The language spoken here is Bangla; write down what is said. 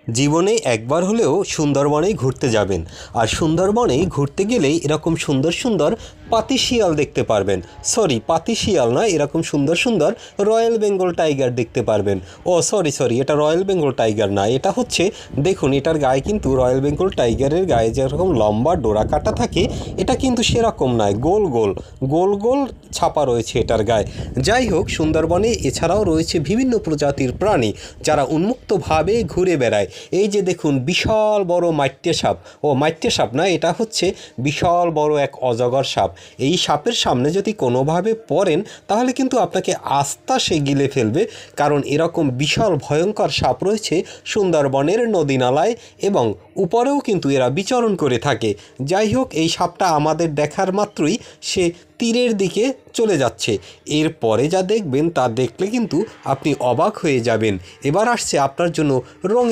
জীবনে একবার হলেও সুন্দরবনে ঘুরতে যাবেন। আর সুন্দরবনে ঘুরতে গেলেই এরকম সুন্দর সুন্দর পাতিশিয়াল দেখতে পারবেন। সরি, পাতিশিয়াল নয়, এরকম সুন্দর সুন্দর রয়্যাল বেঙ্গল টাইগার দেখতে পারবেন। ও সরি, এটা রয়্যাল বেঙ্গল টাইগার না, এটা হচ্ছে, দেখুন এটার গায়ে কিন্তু রয়্যাল বেঙ্গল টাইগারের গায়ে যেরকম লম্বা ডোরা কাটা থাকে, এটা কিন্তু সেরকম নয়, গোল গোল গোল গোল ছাপা রয়েছে এটার গায়ে। যাই হোক, সুন্দরবনে এছাড়াও রয়েছে বিভিন্ন প্রজাতির প্রাণী যারা উন্মুক্তভাবে ঘুরে বেড়ায়। এই যে দেখুন, বিশাল বড় মাইটে সাপ, মাইটে সাপ না, এটা হচ্ছে বিশাল বড় এক অজগর সাপ। এই সাপের সামনে যদি কোনোভাবে পড়েন তাহলে কিন্তু আপনাকে আস্তা সে গিলে ফেলবে, কারণ এরকম বিশাল ভয়ঙ্কর সাপ রয়েছে সুন্দরবনের নদী নালায়, এবং উপরেও কিন্তু এরা বিচরণ করে থাকে। যাই হোক, এই সাপটা আমাদের দেখার মাত্রই সে তীরের দিকে চলে যাচ্ছে। এরপরে যা দেখবেন তা দেখলে কিন্তু আপনি অবাক হয়ে যাবেন। এবার আসছে আপনার জন্য রঙিন